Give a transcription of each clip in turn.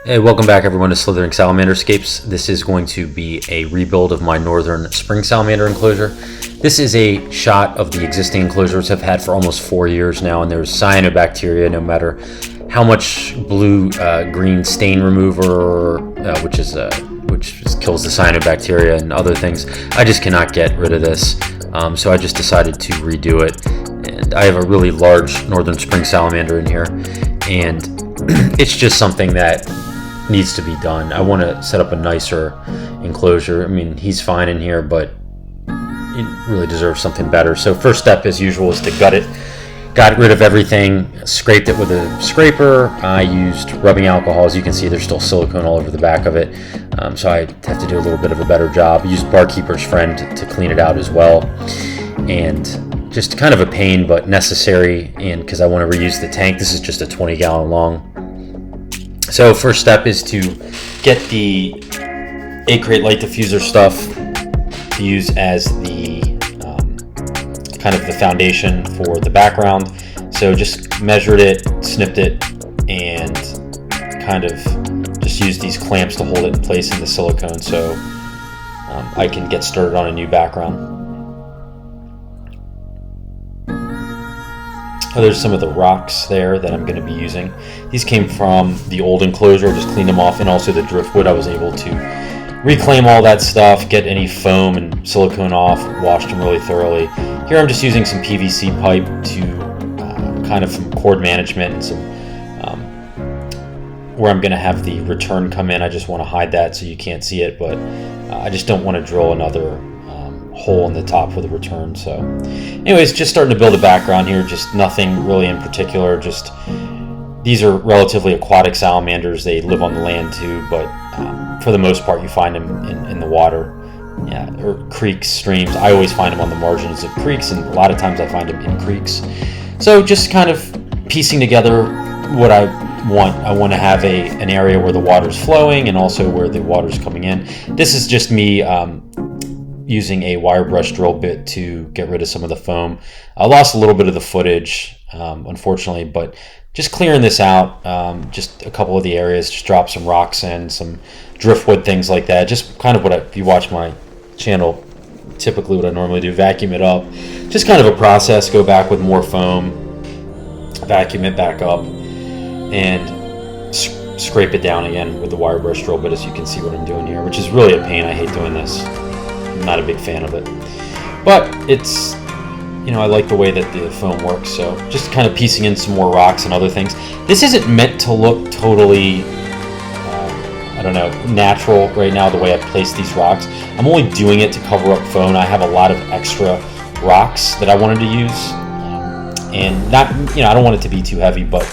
Hey, welcome back everyone to Slithering Salamanderscapes. This is going to be a rebuild of my Northern Spring Salamander enclosure. This is a shot of the existing enclosures I've had for almost 4 years now, and there's cyanobacteria no matter how much blue-green stain remover, which kills the cyanobacteria and other things. I just cannot get rid of this, so I just decided to redo it. And I have a really large Northern Spring Salamander in here, and it's just something that needs to be done. I want to set up a nicer enclosure. I mean, he's fine in here, but he really deserves something better. So first step, as usual, is to gut it. Got rid of everything, scraped it with a scraper. I used rubbing alcohol. As you can see, there's still silicone all over the back of it. So I have to do a little bit of a better job. Used Barkeeper's Friend to clean it out as well. And just kind of a pain, but necessary, and because I want to reuse the tank. This is just a 20-gallon long. So first step is to get the 8-crate light diffuser stuff to use as the kind of the foundation for the background. So just measured it, snipped it, and kind of just used these clamps to hold it in place in the silicone so I can get started on a new background. Oh, there's some of the rocks there that I'm going to be using. These came from the old enclosure. I just cleaned them off, and also the driftwood. I was able to reclaim all that stuff, get any foam and silicone off, washed them really thoroughly. Here I'm just using some PVC pipe to kind of some cord management and some where I'm going to have the return come in. I just want to hide that so you can't see it, but I just don't want to drill another hole in the top for the return. So anyways, just starting to build a background here, just nothing really in particular. Just these are relatively aquatic salamanders. They live on the land too, but for the most part you find them in the water, or creeks, streams. I always find them on the margins of creeks, and a lot of times I find them in creeks. So just kind of piecing together what I want. I want to have an area where the water's flowing and also where the water's coming in. This is just me using a wire brush drill bit to get rid of some of the foam. I lost a little bit of the footage, unfortunately, but just clearing this out, just a couple of the areas, just drop some rocks in, some driftwood, things like that. Just kind of if you watch my channel, typically what I normally do, vacuum it up. Just kind of a process, go back with more foam, vacuum it back up, and scrape it down again with the wire brush drill bit, as you can see what I'm doing here, which is really a pain. I hate doing this. I'm not a big fan of it, but it's, I like the way that the foam works. So just kind of piecing in some more rocks and other things. This isn't meant to look totally natural right now, the way I place these rocks. I'm only doing it to cover up foam. I have a lot of extra rocks that I wanted to use, and not, I don't want it to be too heavy, but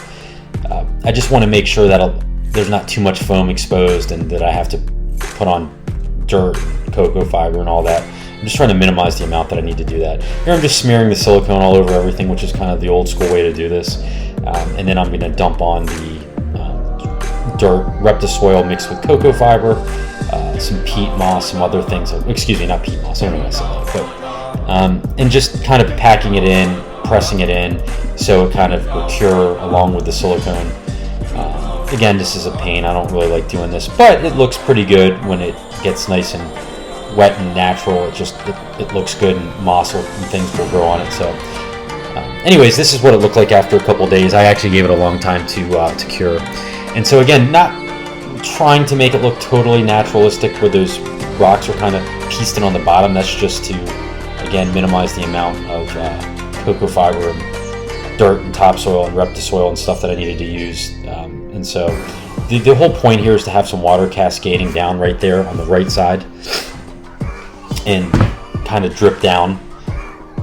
I just want to make sure that there's not too much foam exposed and that I have to put on dirt, cocoa fiber, and all that. I'm just trying to minimize the amount that I need to do that. Here I'm just smearing the silicone all over everything, which is kind of the old school way to do this. And then I'm going to dump on the dirt, Reptisoil mixed with cocoa fiber, some peat moss, some other things. Excuse me, not peat moss. I don't know what I said that. But and just kind of packing it in, pressing it in, so it kind of will cure along with the silicone. Again, this is a pain. I don't really like doing this, but it looks pretty good when it gets nice and wet and natural. It looks good, and moss and things will grow on it. So anyways, this is what it looked like after a couple days. I actually gave it a long time to cure. And so again, not trying to make it look totally naturalistic where those rocks are kind of pieced in on the bottom. That's just to, again, minimize the amount of cocoa fiber and dirt and topsoil and Reptisoil and stuff that I needed to use. And so the whole point here is to have some water cascading down right there on the right side and kind of drip down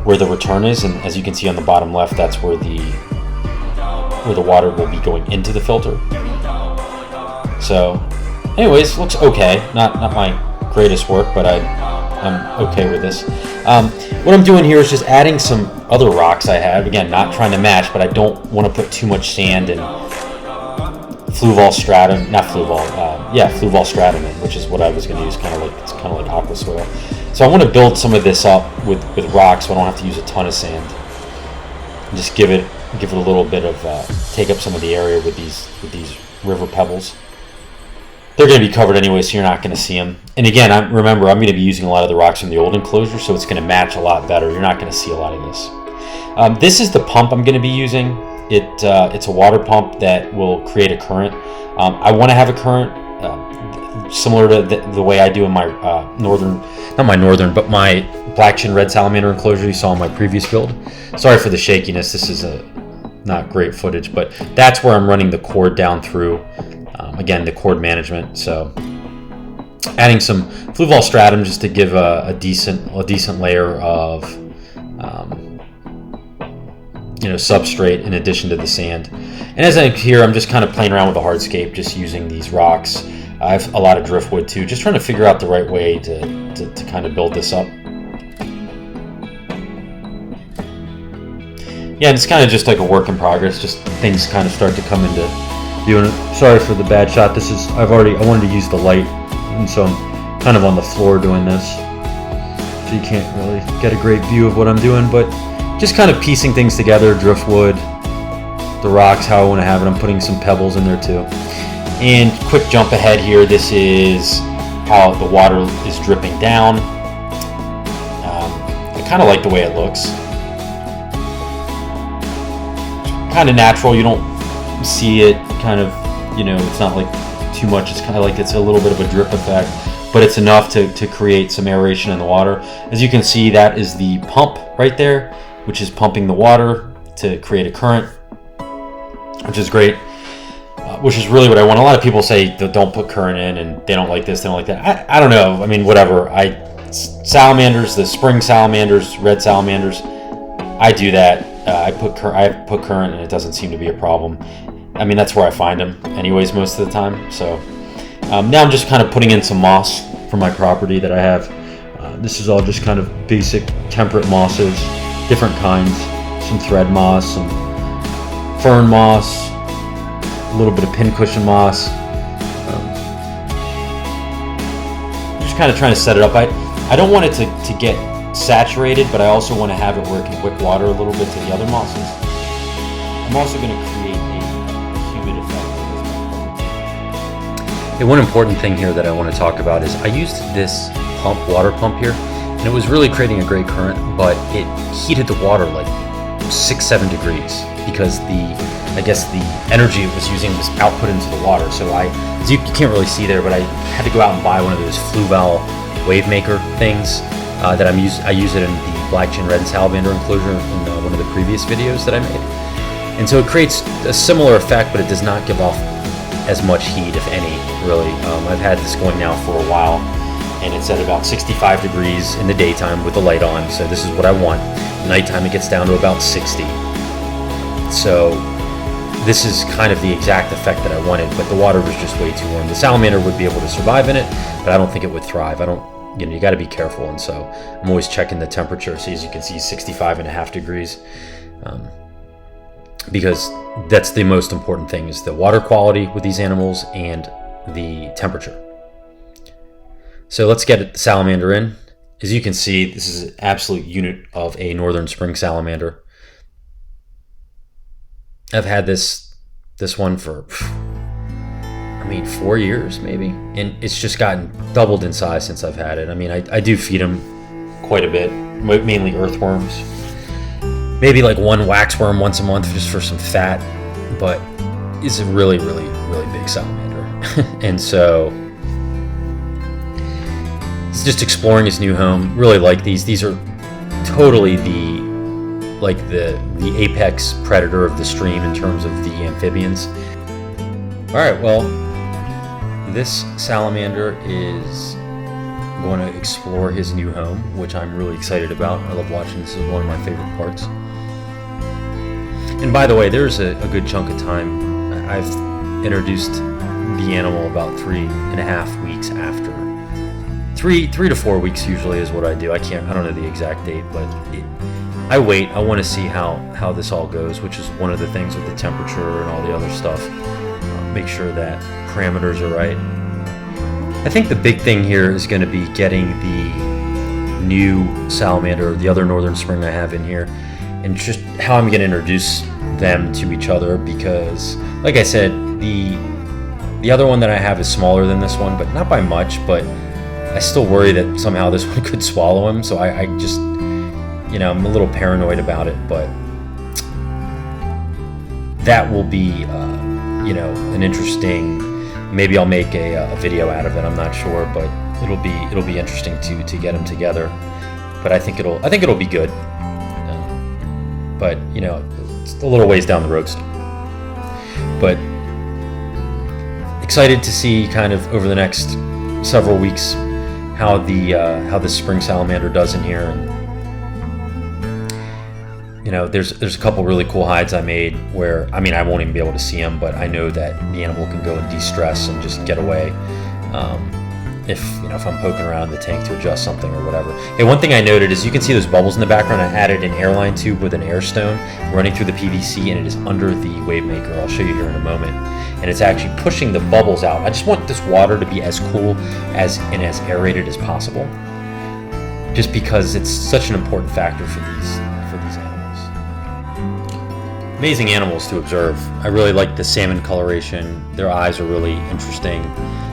where the return is. And as you can see on the bottom left, that's where the water will be going into the filter. So anyways, looks okay. Not my greatest work, but I'm okay with this. What I'm doing here is just adding some other rocks I have. Again, not trying to match, but I don't want to put too much sand and fluval stratum in, which is what I was going to use. It's kind of like aqua soil. So I want to build some of this up with rocks, so I don't have to use a ton of sand. And just give it a little bit of take up some of the area with these river pebbles. they're going to be covered anyway, so you're not going to see them. And again, remember, I'm going to be using a lot of the rocks from the old enclosure, so it's going to match a lot better. You're not going to see a lot of this. This is the pump I'm going to be using. It's a water pump that will create a current. I want to have a current similar to the way I do in my my black chin red salamander enclosure you saw in my previous build. Sorry for the shakiness. This is not great footage, but that's where I'm running the cord down through. Again, the cord management. So adding some fluval stratum just to give a decent layer of substrate in addition to the sand. And as I'm just kind of playing around with the hardscape, just using these rocks. I have a lot of driftwood too, just trying to figure out the right way to kind of build this up. Yeah, and it's kind of just like a work in progress, just things kind of start to come into view. Sorry for the bad shot. I wanted to use the light, and so I'm kind of on the floor doing this. So you can't really get a great view of what I'm doing, but just kind of piecing things together, driftwood, the rocks, how I want to have it. I'm putting some pebbles in there too. And quick jump ahead here, this is how the water is dripping down. I kind of like the way it looks. Kind of natural, you don't see it kind of, it's not like too much. It's kind of like it's a little bit of a drip effect, but it's enough to create some aeration in the water. As you can see, that is the pump right there, which is pumping the water to create a current, which is great. Which is really what I want. A lot of people say don't put current in, and they don't like this, they don't like that. I don't know. I mean, whatever. Salamanders, the spring salamanders, red salamanders, I do that. I put current, and it doesn't seem to be a problem. I mean, that's where I find them, anyways, most of the time. So now I'm just kind of putting in some moss from my property that I have. This is all just kind of basic temperate mosses, different kinds. Some thread moss, some fern moss. A little bit of pincushion moss. Just kind of trying to set it up. I don't want it to get saturated, but I also want to have it where it can wick water a little bit to the other mosses. I'm also going to create a humid effect. Hey, one important thing here that I want to talk about is I used this water pump here, and it was really creating a great current, but it heated the water like 6-7 degrees because I guess the energy it was using was output into the water. So you can't really see there, but I had to go out and buy one of those Fluval wave maker things that I use it in the black chin red salamander enclosure in one of the previous videos that I made. And so it creates a similar effect, but it does not give off as much heat, if any, really. I've had this going now for a while, and it's at about 65 degrees in the daytime with the light on, so this is what I want. Nighttime it gets down to about 60. So this is kind of the exact effect that I wanted, but the water was just way too warm. The salamander would be able to survive in it, but I don't think it would thrive. You got to be careful, and so I'm always checking the temperature. So as you can see, 65.5 degrees, because that's the most important thing, is the water quality with these animals and the temperature. So let's get the salamander in. As you can see, this is an absolute unit of a Northern Spring Salamander. I've had this one for 4 years maybe, and it's just gotten doubled in size since I've had it. I mean, I do feed them quite a bit, mainly earthworms, maybe like one waxworm once a month just for some fat, but it's a really big salamander. And so it's just exploring his new home. Really like these are totally the apex predator of the stream in terms of the amphibians. All right, well, this salamander is going to explore his new home, which I'm really excited about. I love watching. This is one of my favorite parts. And by the way, there's a good chunk of time. I've introduced the animal about 3.5 weeks after. 3 to 4 weeks usually is what I do. I don't know the exact date, but I wait. I want to see how this all goes, which is one of the things with the temperature and all the other stuff. Make sure that parameters are right. I think the big thing here is going to be getting the new salamander, the other Northern Spring I have in here, and just how I'm going to introduce them to each other, because like I said, the The other one that I have is smaller than this one, but not by much, but I still worry that somehow this one could swallow him, so I just, I'm a little paranoid about it, but that will be, an interesting, maybe I'll make a video out of it, I'm not sure, but it'll be interesting to get them together, but I think it'll be good, but, it's a little ways down the road still. But excited to see kind of over the next several weeks how the spring salamander does in here. And there's a couple really cool hides I made where I won't even be able to see them, but I know that the animal can go and de-stress and just get away if I'm poking around the tank to adjust something or whatever. Hey, one thing I noted is you can see those bubbles in the background. I added an airline tube with an air stone running through the PVC, and it is under the wave maker. I'll show you here in a moment. And it's actually pushing the bubbles out. I just want this water to be as cool and as aerated as possible, just because it's such an important factor for these animals. Amazing animals to observe. I really like the salmon coloration. Their eyes are really interesting,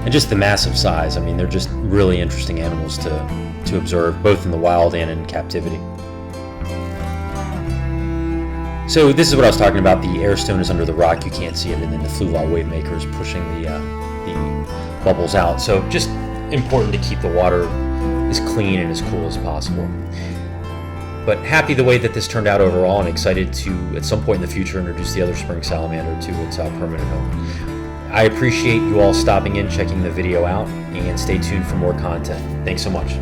and just the massive size. They're just really interesting animals to observe, both in the wild and in captivity. So this is what I was talking about. The air stone is under the rock, you can't see it, and then the fluval wave maker is pushing the bubbles out. So just important to keep the water as clean and as cool as possible. But happy the way that this turned out overall, and excited to, at some point in the future, introduce the other spring salamander to its permanent home. I appreciate you all stopping in, checking the video out, and stay tuned for more content. Thanks so much.